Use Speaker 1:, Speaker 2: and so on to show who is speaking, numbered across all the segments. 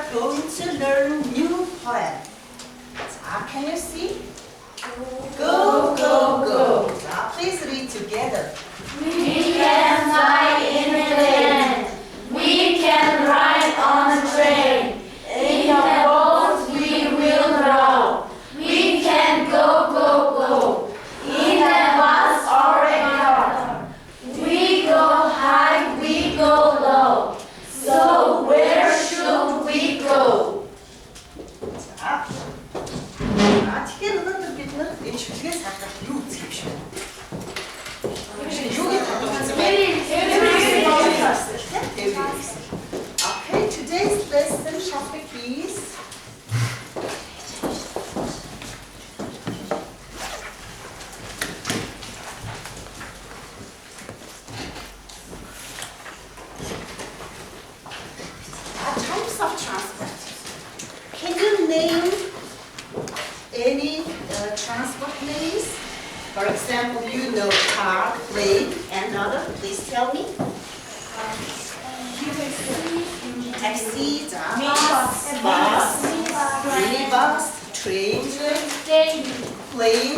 Speaker 1: are going to learn new poem. 자, can you see? Go, go, go. 자, please read together.
Speaker 2: We can fly in a plane. We can ride on a train. In a boat we will row. We can go, go, go. In a bus or a car. We go high, we go low. So where should we go?
Speaker 1: 자, 어떻게 너희들 빛나? 이 주위에 살짝 루트입시오. Okay, today's lesson topic is types of transport. Can you name any transport names? For example, you know car, plane, and other. Please tell me. Taxi, bus, minibus, train, plane,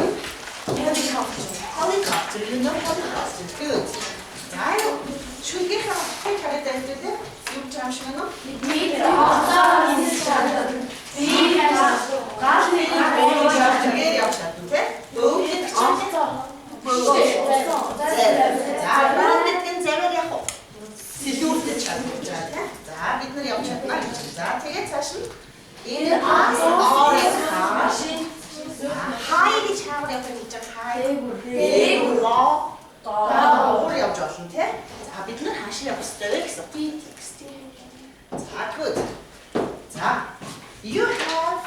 Speaker 1: helicopter. You know helicopter. Good. 자, 주의가 할 잘했다 했는데 지금 잠시만요. 자, 밑을 영쳤나? 자, 되게 자신. In a bus or a car. 하이리 차고 옆에 있죠. 하이. 로. 오래 영쳤는데. 자, 밑을 하시려고 스트레스. 자, good. 자, you have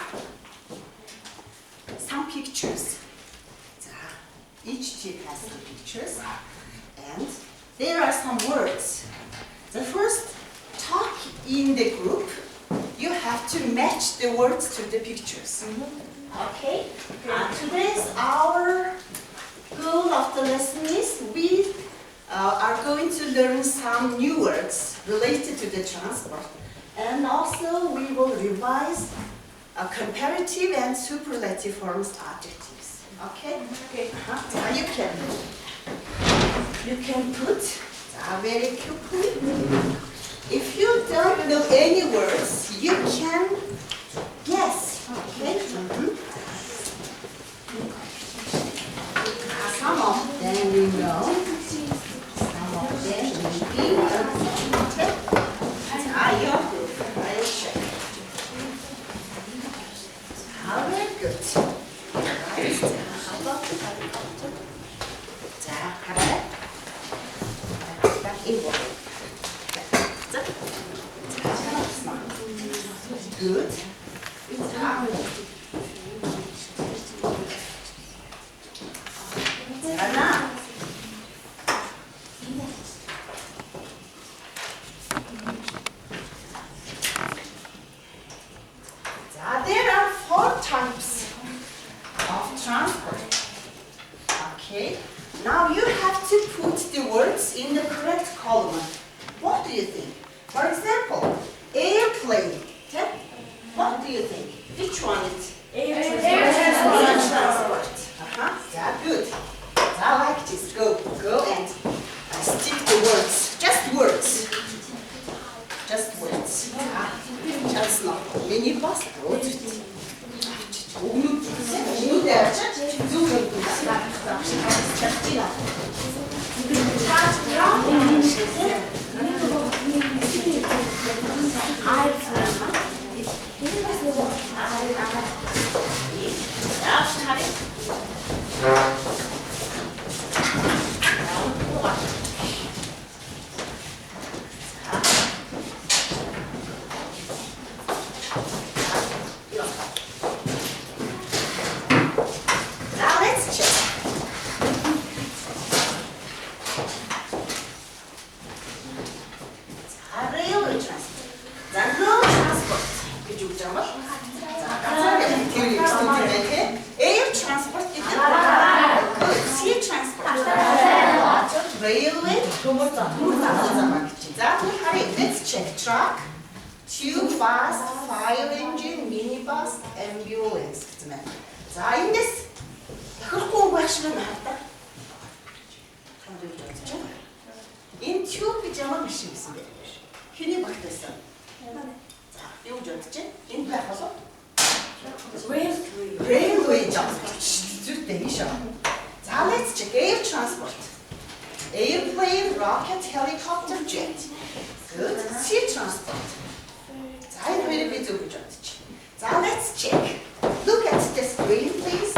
Speaker 1: some pictures. 자, each tip has some pictures. And there are some words. The first, talk in the group. You have to match the words to the pictures. Okay? Today's our goal of the lesson is we are going to learn some new words related to the transport. And also we will revise comparative and superlative forms adjectives. Okay? Okay. You can put very quickly. If you don't know any words, you can guess. Okay? Some of them we know. Some of them maybe. Okay? Your group. I'll check. Very good. Right. How about the helicopter? 자, 가라. 딱 이거. Good. Now. There are 4 types of transport. Okay. Now you have to put the words in the correct column. What do you think? For example, airplane. What do you think? Which one is? Air transport. Yeah, good. I like this. Go and stick the words. Just words. Just words. Just not. Minibus. Now let's check. Railway transport. The road transport. Air transport. Sea transport. Railway. Let's check. Truck, tube, bus, fire engine, minibus, ambulance. 그쯤에. 자, 인데스. 그걸 공부하시면 나왔다. In tube pijama machine 있습니다. 흔히 바뀌었어. 자, 이거 어떻게? In 바꿔서? Railway transport. 자, let's check air transport. Airplane, rocket, helicopter, jet. Good. Sea transport. 자, 이거 왜 이렇게 좁죠? 자, let's check. Look at the screen, please.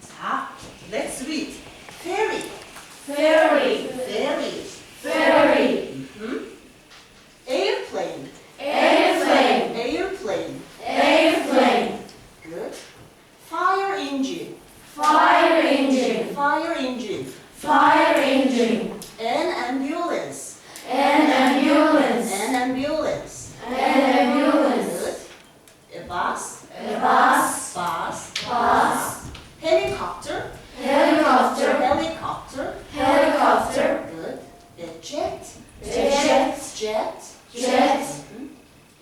Speaker 1: 자, let's read. Ferry.
Speaker 2: Ferry.
Speaker 1: Ferry.
Speaker 2: Ferry.
Speaker 1: Airplane.
Speaker 2: Airplane.
Speaker 1: Airplane.
Speaker 2: Airplane.
Speaker 1: Good. Fire engine.
Speaker 2: Fire engine.
Speaker 1: Fire engine.
Speaker 2: Fire engine.
Speaker 1: An ambulance.
Speaker 2: An ambulance.
Speaker 1: An ambulance.
Speaker 2: An ambulance.
Speaker 1: Good. A bus.
Speaker 2: A bus.
Speaker 1: Bus.
Speaker 2: Bus.
Speaker 1: Helicopter.
Speaker 2: Helicopter.
Speaker 1: Helicopter.
Speaker 2: Helicopter.
Speaker 1: Good. A jet.
Speaker 2: Jet.
Speaker 1: Jet.
Speaker 2: Jet.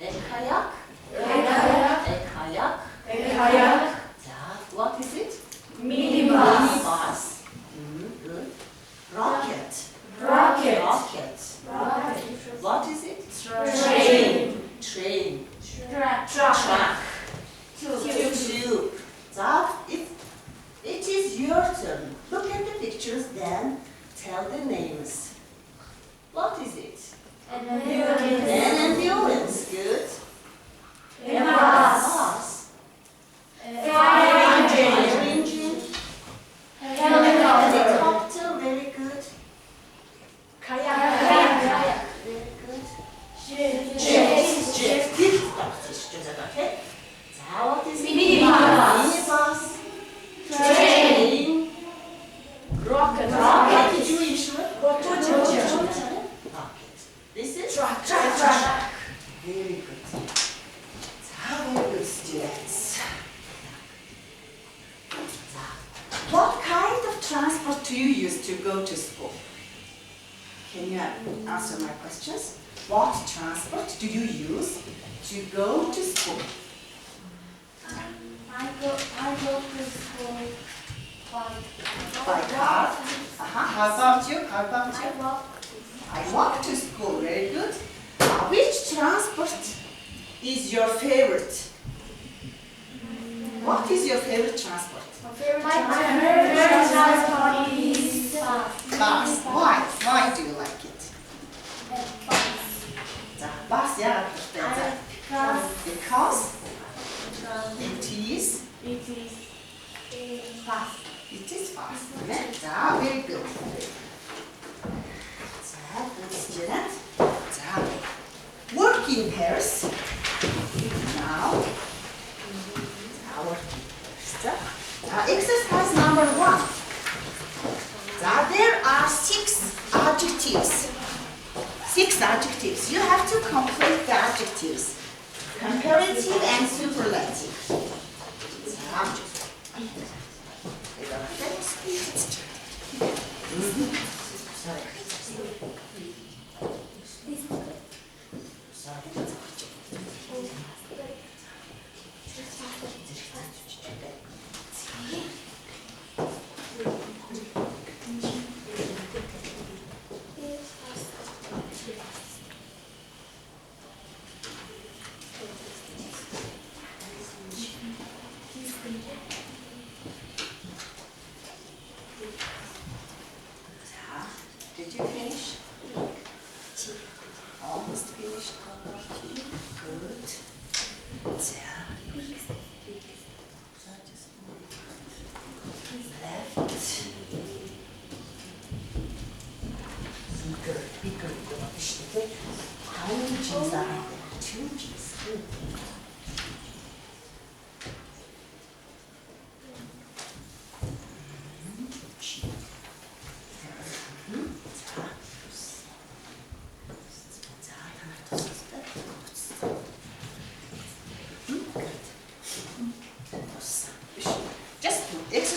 Speaker 1: A kayak.
Speaker 2: A kayak.
Speaker 1: A kayak.
Speaker 2: A kayak.
Speaker 1: What is it?
Speaker 2: Minibus.
Speaker 1: Minibus. Good. Rocket.
Speaker 2: Rocket.
Speaker 1: Rocket.
Speaker 2: Rocket.
Speaker 1: What is it?
Speaker 2: Train.
Speaker 1: Train.
Speaker 2: Truck.
Speaker 1: Truck.
Speaker 2: Tube.
Speaker 1: Tube. It is your turn. Look at the pictures, then tell the names. What is it?
Speaker 2: An
Speaker 1: An
Speaker 2: ambulance.
Speaker 1: ambulance. Good.
Speaker 2: A bus.
Speaker 1: Bus.
Speaker 2: Fire engine.
Speaker 1: Fire engine.
Speaker 2: Helicopter.
Speaker 1: Helicopter. Very good.
Speaker 2: Kayak.
Speaker 1: Very good.
Speaker 2: Jet.
Speaker 1: Jet. Good. Okay. What is it?
Speaker 2: Minibus.
Speaker 1: Minibus.
Speaker 2: Train.
Speaker 1: Rocket.
Speaker 2: Rocket.
Speaker 1: Did you ensure?
Speaker 2: Rocket.
Speaker 1: Rocket. This is
Speaker 2: Truck.
Speaker 1: very good. Very good, students. What kind of transport do you use to go to school? Can you answer my questions? What transport do you use to go to school?
Speaker 2: I go to school
Speaker 1: By car? How about you? How about you? I walk to school. Very good. Which transport is your favorite? What is your favorite transport?
Speaker 2: My favorite transport is
Speaker 1: Bus. Why? Why do you like it? The bus, yeah. Because it is fast. 자, very good. 자, good student. 자, work in pairs. Now, 자, work in pairs. 자, exercise number 1. 자, there are 6 adjectives. 6 adjectives. You have to complete the adjectives. Comparative and superlative. 자, did you finish? Almost finished. Good. 자, left. Bigger. işte hangi cins Two cins.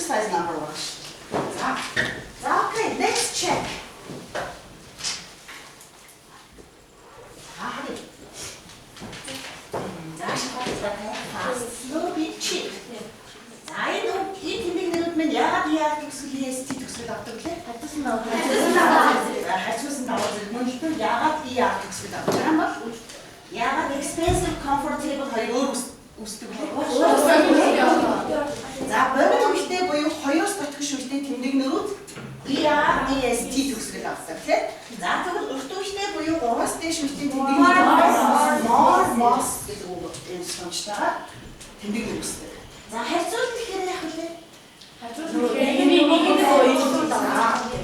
Speaker 1: exercise number 1. 자, okay, let's check. hurry. Slowly check. 자, 이 뒷면 내놓으면 야비야 특수기 ST 특수를 닥터게 할것은 나오고 할것은 나오지 뭔지도 야가 이야 특수를 닥터 한번 야가 expensive comfortable 하이로 자, böyle işte boyu хоёроос батгах шүлтэй тэмдэгнэрүүд EST төгсгөл авсан тийм. За тэгвэл урт үедээ буюу 3-аас дээш шүлтэй тэмдэгнэр мос гэдэг үг энэ сончтойгоо тэмдэгнэр үүсдэг. За харьцуулт гэхээр яг үлээ.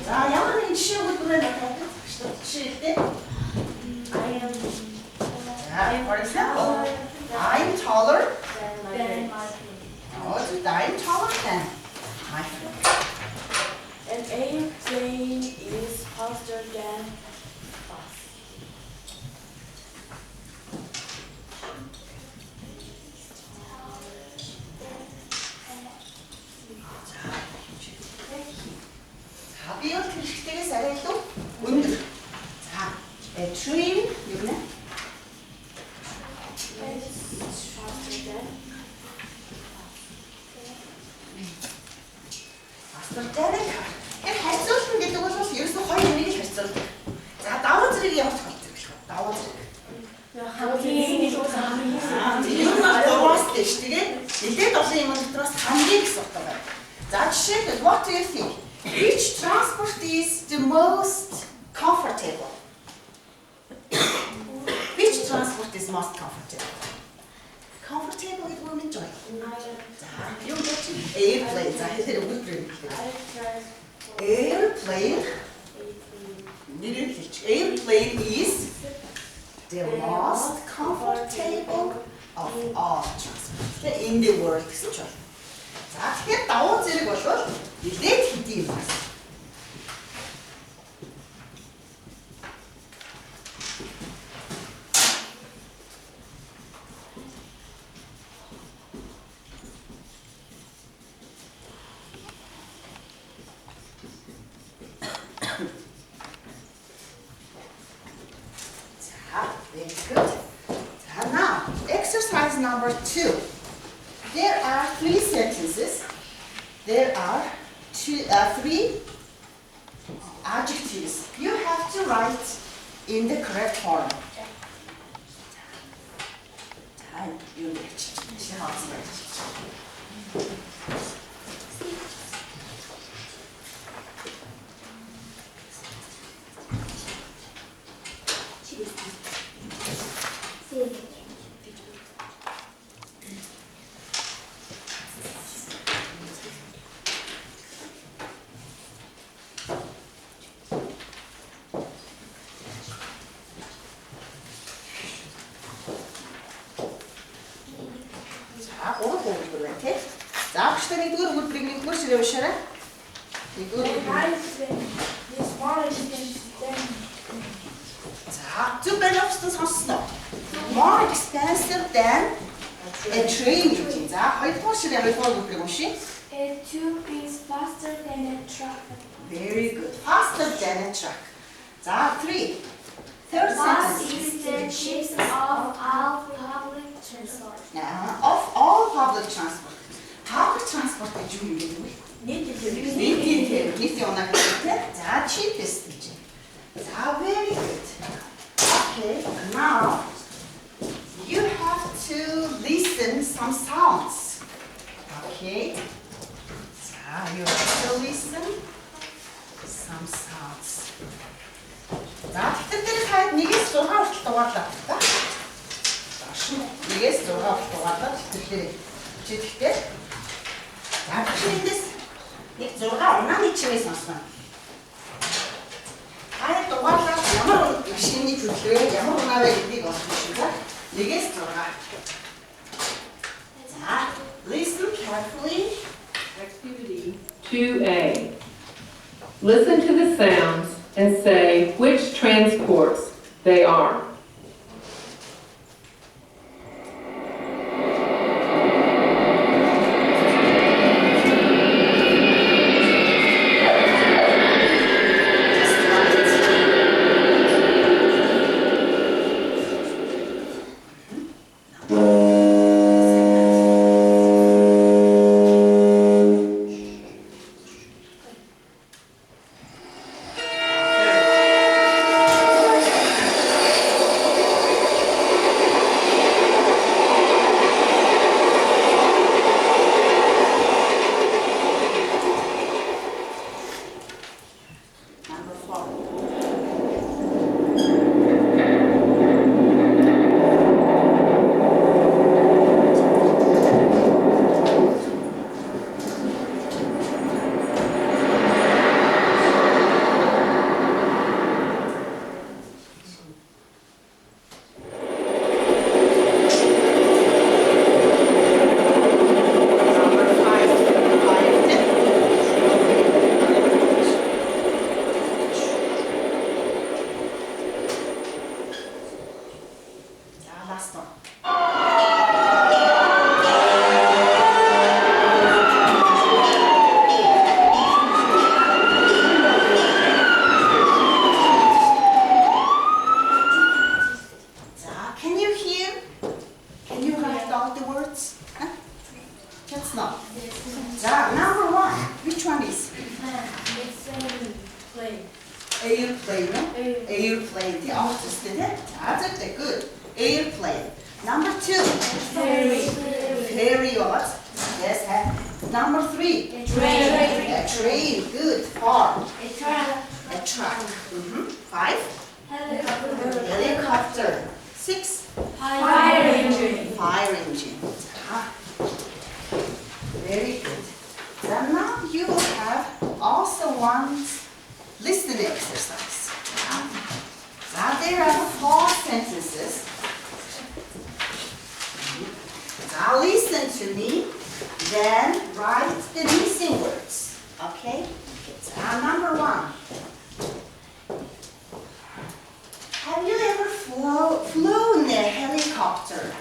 Speaker 1: За ямар нэгэн жишээ өгүүлбэрээр натaalдаг шүү дээ. Жишээлбэл for example, I'm taller than my friend. I'm taller than my friend.
Speaker 2: An airplane is faster than us.
Speaker 1: 자, 비어 트릭스에서 아래도 운드. 자, a train, 여기는 яг харьцуулсан гэдэг бол бас ерөөсөө хоёр нэрийг харьцуулдаг. За давуу зэрэг ямар ч харьцуулдаг шүү. Давуу зэрэг. Ер нь дөрвөөс дэш тэгээд нэлээд олон юм дотроос хамгийн их утга байна. За жишээлбэл what do you think? Which transport is the most comfortable? Which transport is most comfortable? Comfortable гэдэг үг нь жоо. За юу гэж airplane за хэдэр өгүүлбэр. Airplane is the most comfortable of all transport in the world гэж байна. За тэгэхээр давуу зэрэг болвол нэлээд хэдий юм байна. Very good. Now, exercise number 2. There are 3 sentences. There are 3 adjectives. You have to write in the correct form. За, багш та нэгдүгээр өгүүлбэрийг нэгдүгээр ширээ уншаарай. За, зүг байна уу сонсноо. More expensive than a train. За, хоёрдугаар ширээ хоёрдугаар өгүүлбэрийг уншия.
Speaker 2: A tube is faster than a truck.
Speaker 1: Very good. Faster than a truck. За, 3. Third
Speaker 2: Bus
Speaker 1: sentence.
Speaker 2: is the cheapest of all public transport.
Speaker 1: Of all public transport. Public transport гэж юу юм бэ? Нийт явна гэдэг. За, cheapest гэж. За, very good. Okay, now you have to listen some sounds. Okay. So you have to listen some sounds. За, тэгэхээр хаад 1-6 хүртэл дугаарлаа та. Ашиг 1-6 хүртэл дугаарлаа тэгэхээр читгэхдээ. За, эндээс 1-6 унааны чимээ сонсно. Хаяа дугаарлаа ямар машины төлөвөө ямар унаараа гэдгийг олох шиг ба. 1-6. За, listen carefully.
Speaker 3: Activity 2A. Listen to the sounds and say which transports they are.
Speaker 1: words? Huh? That's not. 자, number one. Which one is? Airplane. Airplane. The opposite. That's it. Good. Airplane. Number two. Ferry what? Yes. Number three. A train. Good. Four. A truck. Five. Helicopter. Six. Fire engine. Very good. Then now you will have also one listening exercise. Now there are 4 sentences. Now listen to me, then write the missing words. Okay? Now number 1. Have you ever flown a helicopter?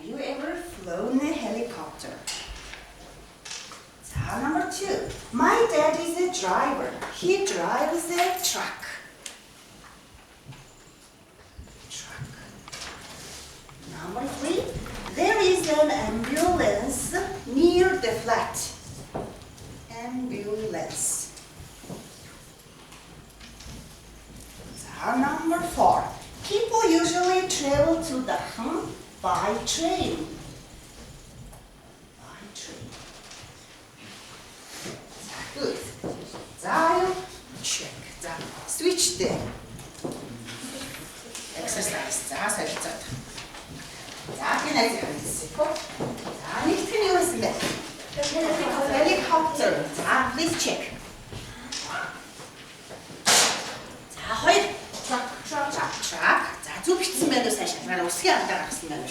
Speaker 1: Have you ever flown a helicopter? Number 2. My dad is a driver. He drives a truck. Number 3. There is an ambulance near the flat. Ambulance. Number 4. People usually travel to the by train. Good. Dial, check. Switch the exercise. 살짝. 그냥 있고. nicht 필요했으면. Helicopter. Please check. 허이. truck. 두 비트면도 사실 어떻게 한다 그랬으면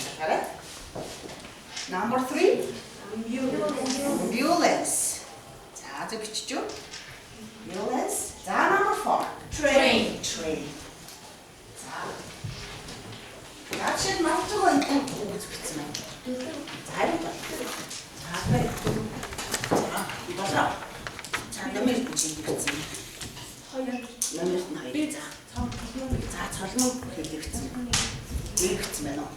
Speaker 1: Number 3. Ambulance. 두 비트죠? Ambulance. number 4. Train. 같이 맞추고 있는 두 비트면. 이거. 이거죠? 너무 예쁘지, 너무 예쁘지. 젊은 그렇게 붙이면 왜 붙이면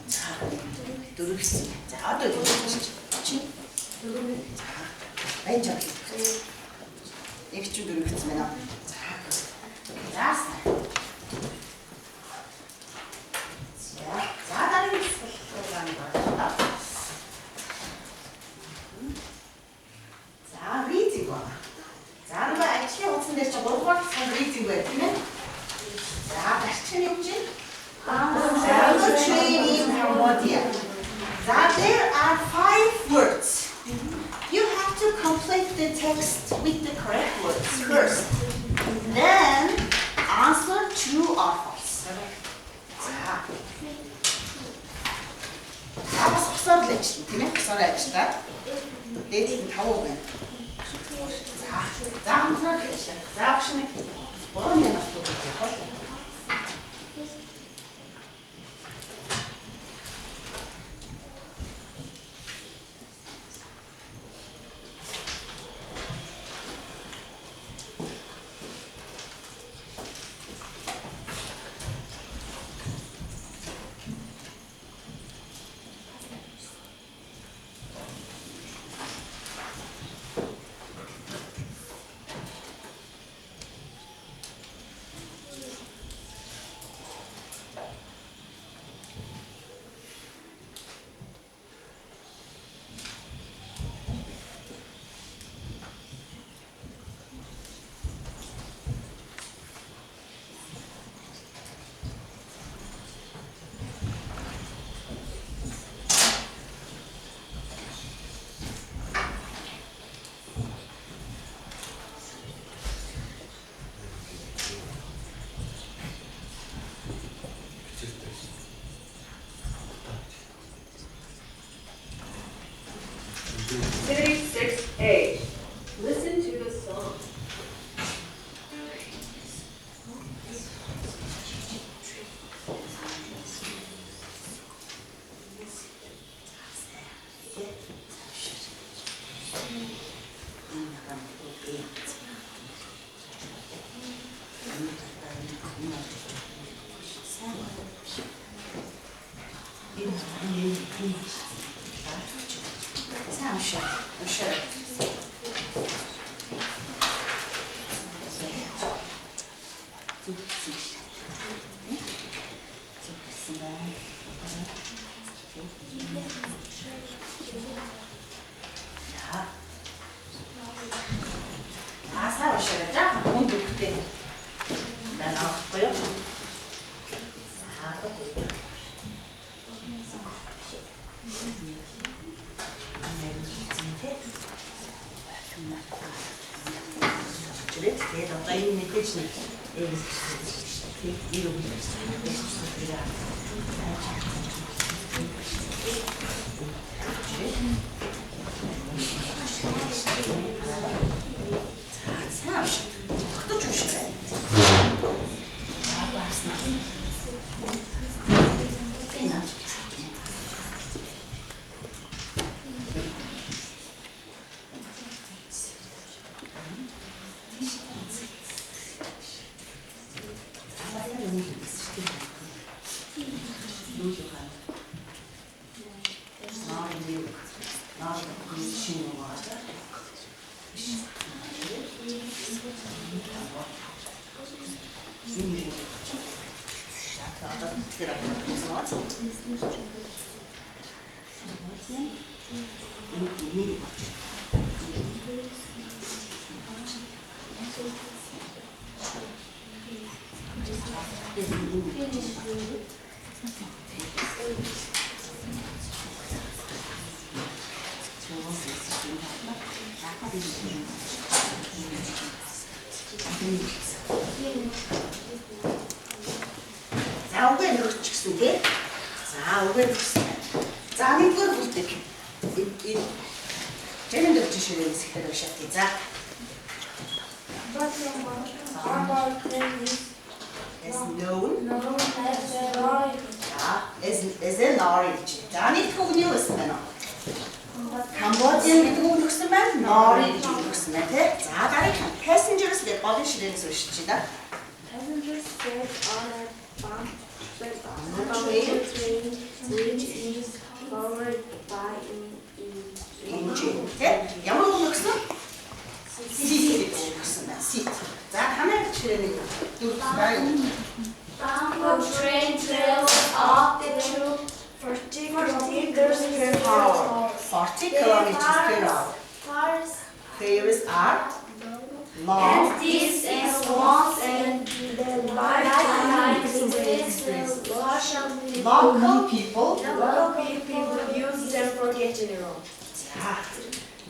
Speaker 1: 누르 붙이면 어떤 그렇지? 왼쪽에 이렇게 쭉 누르 붙이면 됐어. 다른 들어가는 거야. reading 거. 누가 actually what's this about what reading 거 다시 틀렸지? the train in Cambodia. There are 5 words. You have to complete the text with the correct words first. Then answer true or false. 속설 렉션, 속설 렉션. 내일은 다 오면. 속설 렉션. 렉션에 뭐냐 또 сайн уншаа. Сайн уншаа. За хүн бүгдээ. Наахгүй юу? Тэгээд одоо энэ мэдээж нэг За үгээр нөхч гэсэн тийм. За үгээр нөхсөн. За нэгдүгээр бүлэг. Жишээ ширээ хэсгээр уншаад. За. Is known as an origin. За нэгдүгээр үний үсэн байна. Cambodian гэдэг үг өгсөн байна. Nori гэж өгсөн байна тийм. За дараагийн passengers гэдэг голын ширээнээс уншиж байна.
Speaker 2: Passengers get on a bump which is powered by
Speaker 1: engine. Тийм. Ямар үг өгсөн? Seat гэдэг үг өгсөн байна. Seat. За хамаа ширээний дөрөв.
Speaker 2: Bamboo train travels up the tube 40 kilometers per hour.
Speaker 1: 40 kilometers per hour.
Speaker 2: Cars
Speaker 1: Fares are long.
Speaker 2: and this is once in the lifetime experience
Speaker 1: Local people.
Speaker 2: local people use them for getting around.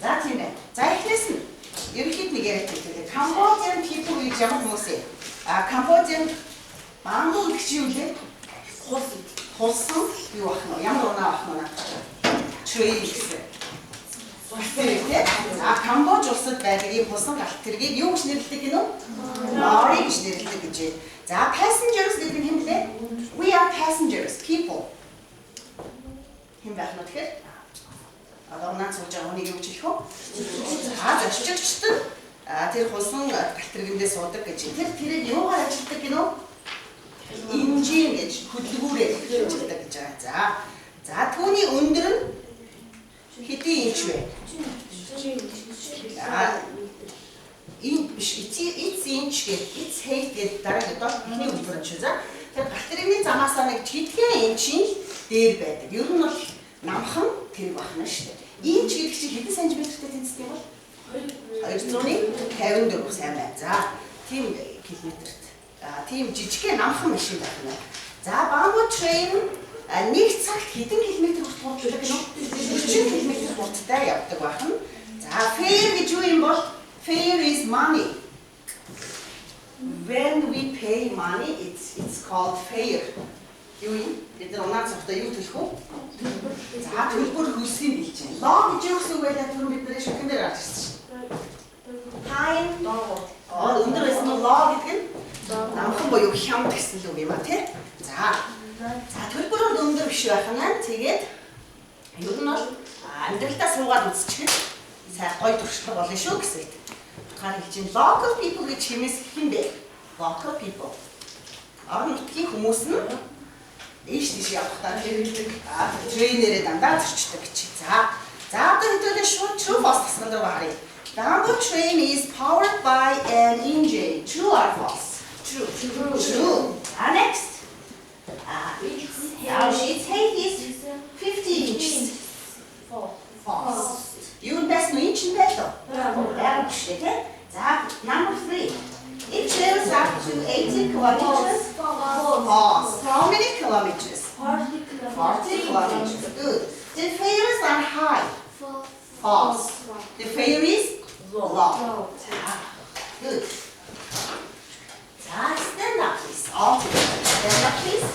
Speaker 1: За тийм ээ. За эхнээс нь ерөнхийд нэг яриад байдаг. Cambodian people гэж ямар хүмүүс ээ? Cambodian бамбуу гэж юу вэ? Хулсан юу ах нь? Ямар унаа ах нь? Train гэсэн. Камбож улсад байдаг ийм хулсан галт тэргийг юу гэж нэрлэдэг гинэ? Nori гэж нэрлэдэг гэж. За passengers гэдэг нь юм лээ. We are passengers, people. Хин байх нь тэгэхээр одоо наад сууж байгаа хүнийг юу гэж хэлэх вэ? Зочигчдод тэр хулсан галт тэргэндээ суудаг гэж. Тэр юугаар ажилладаг гинэ? Инжин гэж хөдөлгүүрээр ажилладаг гэж байгаа. За түүний өндөр нь хэдийн инч вэ? Энэ биш it's inch гэдэг it's height гэдэг дараагийн доод ихний өндөр нь шүү. За тэр батарейны замаасаа нэг хэдхэн инчийн дээр байдаг. Ер нь бол намхан тэр бахна шүү дээ. Инч гэдэг чинь хэдэн сантиметртэй тэнцдэг бол 254 сайн байна. За тийм километрт. Тийм жижигхэн намхан машин байна. За bamboo train нэг цагт хэдэн километр хурдтай гэнэ? 40 км хурдтай явдаг байна. За fare гэж юу юм бол fare is money. When we pay money it's called fare. Юу юм? Бид нар оноо цогтой юу төлөх вэ? За төлбөр хөлсгийн хэлж байна. Law гэж юу гэсэн үг вэ? Түрүү бид нэр шүхэн дээр гарч ирсэн шүү. Time өндөр байсан нь law гэдэг нь намхан буюу хямд гэсэн үг юм а тий. За төлбөр бол өндөр биш байх нь тэгээд ер нь бол амьдралдаа суугаад үзчихэл сайн гоё туршлага болно шүү гэсэн үг. Тухайн хэлж чинь local people гэж хэмээс хэм бэ? Local people. Орон нутгийн хүмүүс нь Ийш тийш явахдаа хэрэглэдэг трейнерээ дандаа зөрчдөг чи. За одоо хэдүүлээ шууд true false тасгал руу харъя. The Ambo train is powered by an engine. True or false? True. True. Next. Now she's height is 50 inches. False. Юунд байсан нь чинь байлаа? Яг шүү дээ. За number 3. It travels up to 80 kilometers. False. How many kilometers? 40 kilometers. Good. The fares are high. False. The fare is low. Good. Stand up, please. All together. Stand up, please.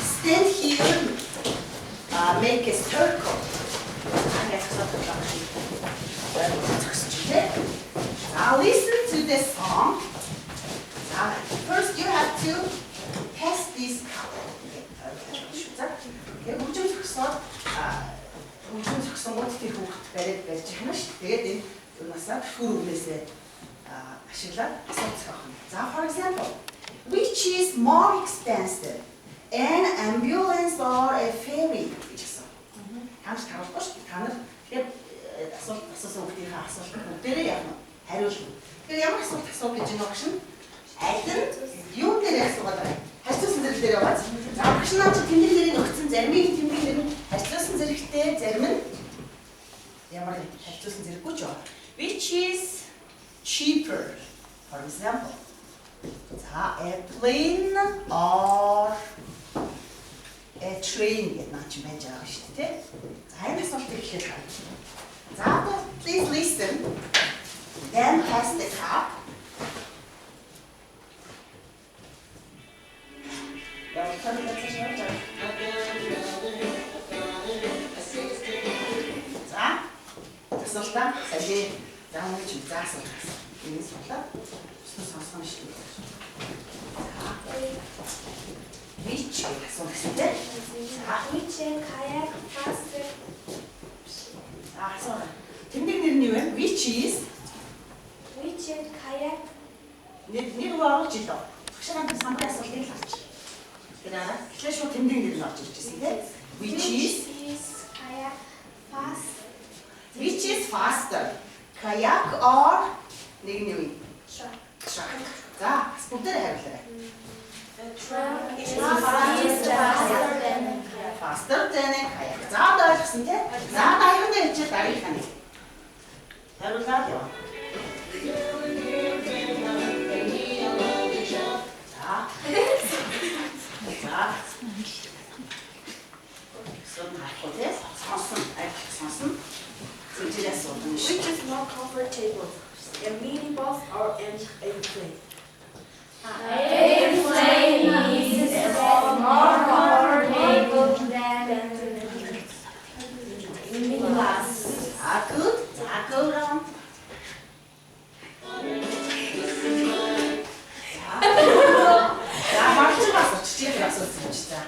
Speaker 1: Stand here. Make a circle. Now listen to the song. First you have to pass this cup. Хөгжим зөксөн гутыг хүүхд бариад барьж яхна шүү. Тэгээд энэ юунасаа бүр үглээсээ ашиглаад асуух байна. За for example, which is more expensive? An ambulance or a ferry? гэж асуу. Тааш таахгүй шүү. Та нар тэгээд асуусан хүүхдийнхээ асуулт бүгдээрээ явна. Хариулна. Тэгэхээр ямар асуулт асуух гэж байна багш нь? Аль нь юу дээр асуугаад байна? Харьцуулсан зэрэг дээр яваад. За багш наа чи тэмдэг нэрийг өгсөн заримын тэмдэг нэр нь харьцуулсан зэрэгтэй зарим нь ямар харьцуулсан зэрэггүй ч байна. Which is cheaper? For example. За a plane or a train гэдэг наа чи байж байгаа шүү дээ. За энэ асуултыг хэлэх байна. За please listen. Then pass the cup. За асуултаа сая заамж заасан. Энэ асуултаа сонссон шүү дээ. Which асуулт гэдэг.
Speaker 2: Which kayak faster?
Speaker 1: Асуулт. Тэмдэг нэр нь юу вэ? Which is
Speaker 2: kayak
Speaker 1: нэр оруулж идөө. Багшаа самбар асуултыг л авчих. Тэгэхээр шууд тэмдэг нэр нь орж ирж байсан тийм. Which is
Speaker 2: kayak fast?
Speaker 1: Which is faster? Kayak or нэг нь юу вэ? Truck. За, бүгдээ хариулаарай.
Speaker 2: The truck is faster than kayak.
Speaker 1: Faster than a kayak. За, одоо ойлгосон тийм. За, даяар дээр чи дарыг хань. Хариулаад яа.
Speaker 2: Which is more comfortable, a minibus or an airplane? Airplane is more comfortable than minibus.
Speaker 1: Good. Go round. 자, 맞지 봤어. 진짜 봤었어, 진짜.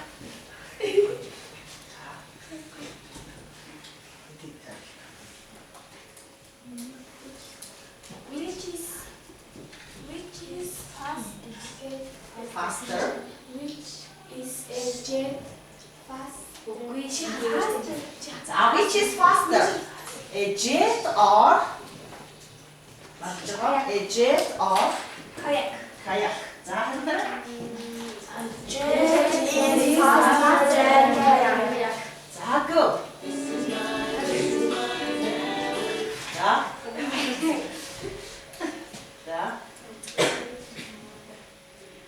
Speaker 1: Faster.
Speaker 2: Which is a jet fast? Which is faster?
Speaker 1: 자, which is faster? A jet or a jet or
Speaker 2: Kayak.
Speaker 1: kayak. 자, 하나
Speaker 2: Jet is faster than kayak.
Speaker 1: 자, go. 자. 자.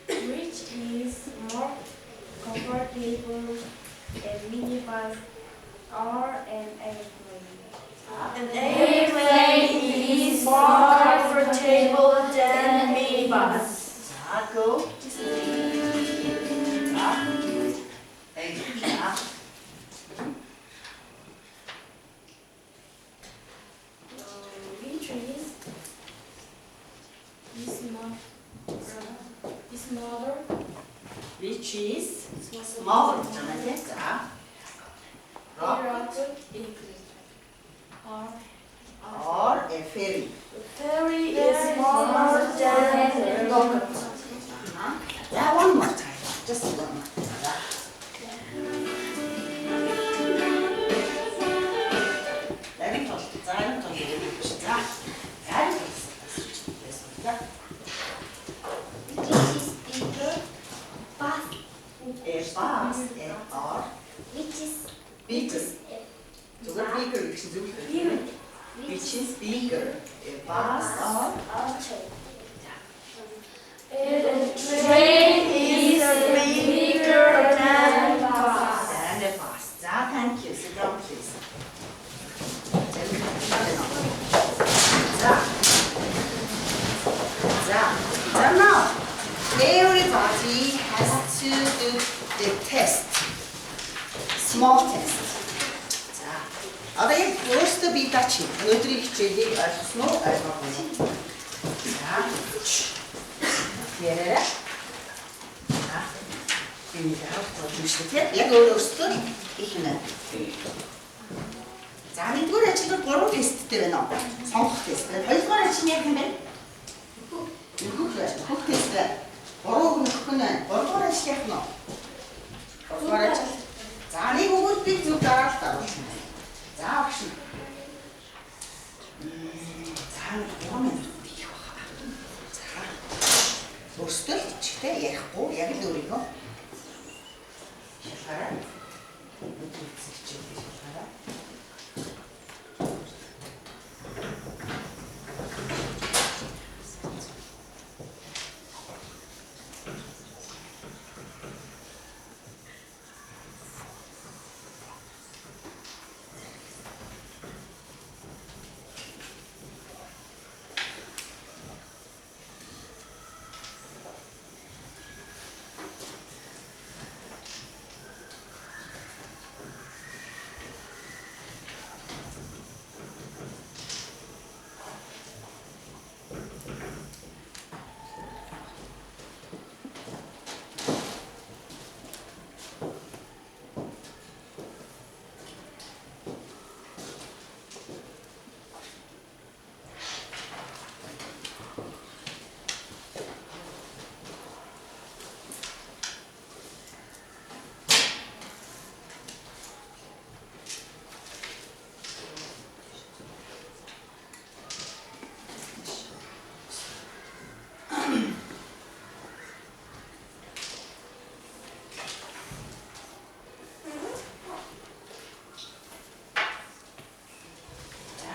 Speaker 2: Which is more comfortable, a minibus or an airplane? An airplane is more comfortable than a minibus.
Speaker 1: 자, go. 자. 에이, 자.
Speaker 2: Which is smaller?
Speaker 1: Which is smaller. 자.
Speaker 2: Rocket
Speaker 1: Or a ferry.
Speaker 2: ferry is smaller than a rocket.
Speaker 1: Yeah, one more time. Just one more. Bigger. Зүгээр bigger гэж зөвлөв. Which is bigger. A bus or
Speaker 2: A train is bigger than a bus.
Speaker 1: and a bus. 자, thank you. Sit down, please. 자, now everybody has to do the test. Small test. 자, 어디에 first be touching. өнөөдрийн хичээлийг ойлгосон уу? Ойлгоогүй юу? 자, яраарай. 자, энэ дараах боломжтой тийм. Яг өөрөөсөө их нэ. За, нэгдүгээр ажил бол 3 тесттэй байна уу? Сонгох тест. Хоёрдугаар ажил нь яг юм байна. Хөх тест. 3 нөхөх нь байна. 3-р ажил яг нь. 3-р ажил. За, нэг өгөөд би зүг дараалал даруулсан. За, багш. За, 3 минут хийх баха. За. Өөртөө л ичтэй ярихгүй, яг л өөрийгөө. Шалгараа. Шалгараа.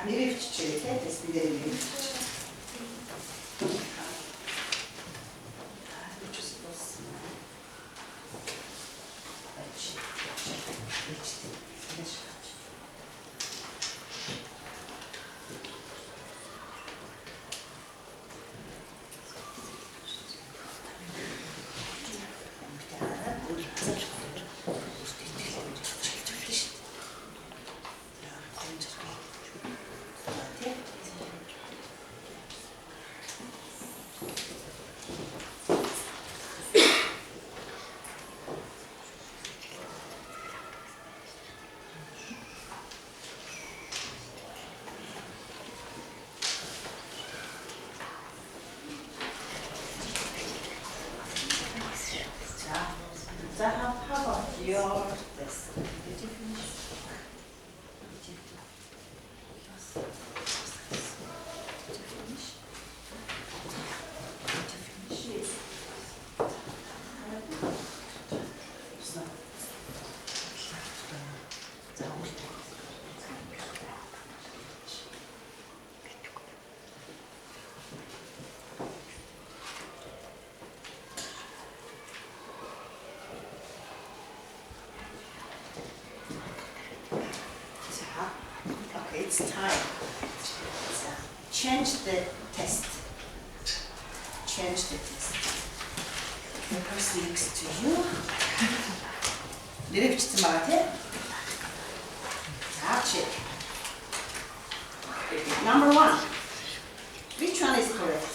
Speaker 1: Нэрээ биччихээ тийм тест дээр нэрээ биччихээ. How about your test? Did you finish? Did you finish? Yes. It's not. It's time. Change the test. Change the test. The person next to you. Нэрээ бичсэн байгаа тийм. За, check. Number 1. Which one is correct?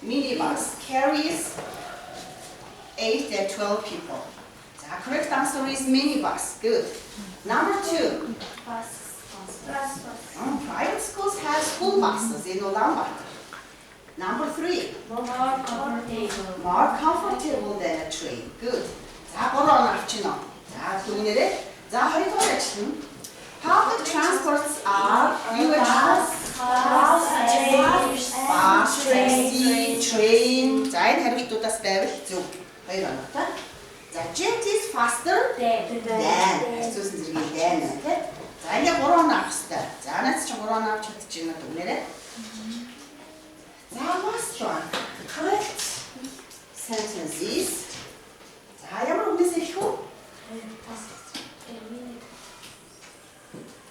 Speaker 1: Minibus carries 8 and 12 people. The correct answer is minibus. Good. Number 2. Private schools have school buses in Ulaanbaatar. Number 3. More comfortable than a train. Good. За, 3 авчихна. За, түүнээрээ. За, 2-р ажил нь public transports are bus, taxi, train. За, энэ хариултуудаас байвал зөв. 2 оноотой. За, 자, jet is faster
Speaker 2: Then.
Speaker 1: than. 무슨 소리야? than. 오케이? 자, 이제 뭐로 나왔어요? 자, 하나씩 좀 뭐로 나왔죠? 지금 동네를. 자, last one. Correct sentence is. 자, 여러분 보세요.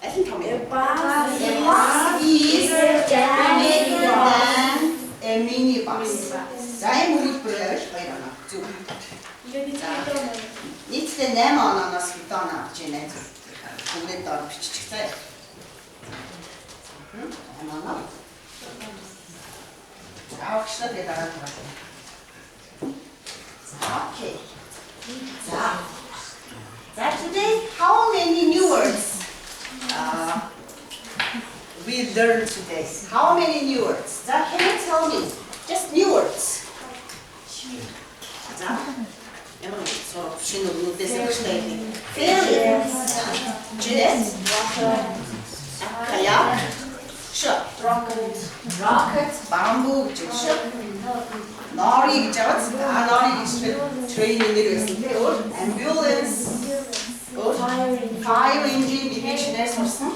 Speaker 1: I think I'm
Speaker 2: The bus
Speaker 1: The bus is
Speaker 2: bigger than
Speaker 1: a minibus. 자, 이 무릎 불러요. 일어나. 쭉. Nichts der Name an das getan hat, Jeanette. Und nicht da, ich gesagt. Einmal. Auch schon wieder da. Okay. So today, how many new words we learned today? How many new words? So can you tell me? Just new words. 자, 여러분 서로 붙이는 눈대서 붙이다니. Fairy, Jeanette, kayak, ship, rocket, bamboo, ship, nari гэж байгаа. Nari гэж training нэрсэн. Ambulance, fire engine division-ээс сурсан.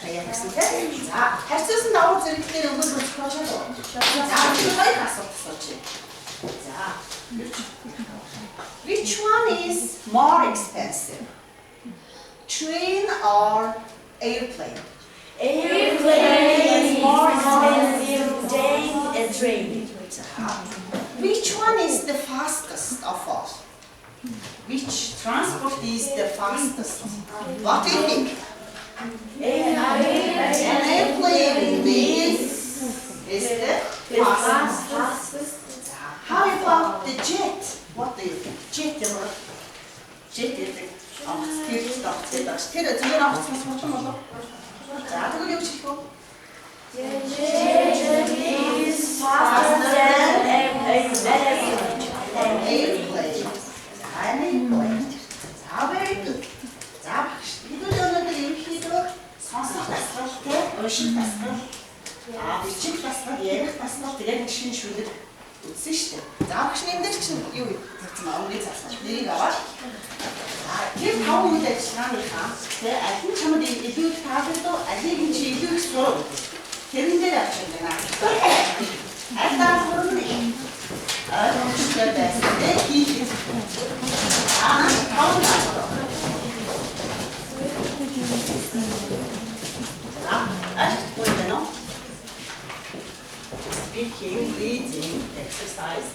Speaker 1: Kayak гэсэнтэй. За, харьцуулсан давуу зэрэгтээр өнгөрөх project. За, энэ хоёр асуулт асууж. За. Which one is more expensive? Train or airplane?
Speaker 2: Airplane is more expensive than a train.
Speaker 1: Which one is the fastest of all? Which transport is the fastest? What do you think? An airplane is the fastest. How about the jet? What do you think? Jet гэдэг тэр зүгээр авсан сонссон болов. За тэгвэл юу хийх вэ?
Speaker 2: Jet is faster than an airplane.
Speaker 1: Airplane. Airplane. За very good. За багш. Бид өнөөдөр ерөнхийдөө сонсох тасгалтай, унших тасгал, бичих тасгал, ярих тасгал тэгээд шинэ шүлэг үзсэн шүү дээ. За багш нэмдэр чинь юу гэсэн маа өмнө заасан. Нэрийг аваад. Тэр тав үйл ажиллагааныхаа тэ аль нь чамд илүү их таалагдав, алийг нь чи илүү их сурав. Тэрэн дээр авч байна. Аль даахур нь ойлгомжтой байсан тэ хийх. Тав даахур. Speaking, reading, exercise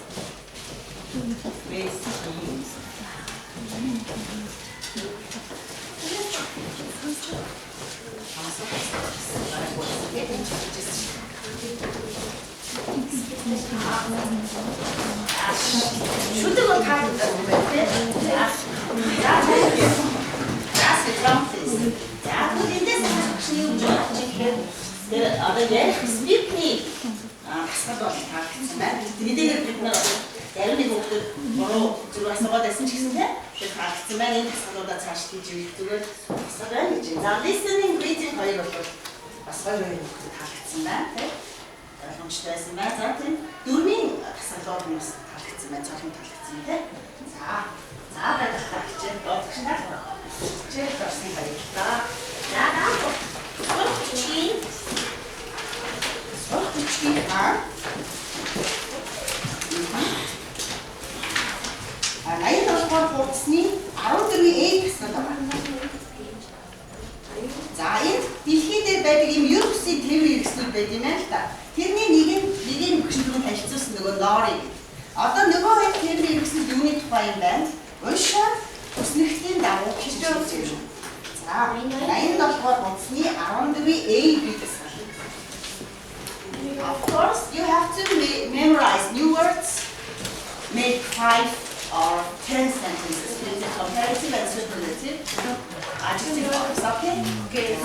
Speaker 1: with teams. Шүдэг таадаг юм байна. That's the drum piece. Яг үл эндээс чинь юу гэж хэлэх вэ? Одоо ярих speaking асуулт таагдсан байна. Тэдгээр бид нар зарим нэг хүмүүс бороо зүгээр асуугаад байсан ч гэсэн тийм таагдсан байна. Энэ асуултуудаа цааш хийж өгөх зүгээр асуу байна гэж. За listening, reading хоёр бол бас хоёр хүмүүс таагдсан байна. Тийм ойлгомжтой байсан байна. За тийм дөрвийн асуултууд нь таагдсан байна. Цохон таагдсан тийм. За байдаг таагч бодгоч нар. Чек тарсан баярлалаа. За Аян болохоор хурцны 14A гэсэн байна. За энэ дэлхий дээр байдаг юм ерөөсөө тээвэр хэрэгслүүд байт юм байна л да. Тэрний нэг нь хүчнүүд харилцуулсан нөгөө лори. Одоо нөгөө хоёр тээвэр хэрэгслүүд юуны тухай юм байна? Уншаад төснөгтийн дагуу хичээл үзье. За аян болохоор хурцны 14A гэсэн. Of course, you have to memorize new words, make 5 or 10 sentences with the comparative and superlative adjective forms, okay? Okay.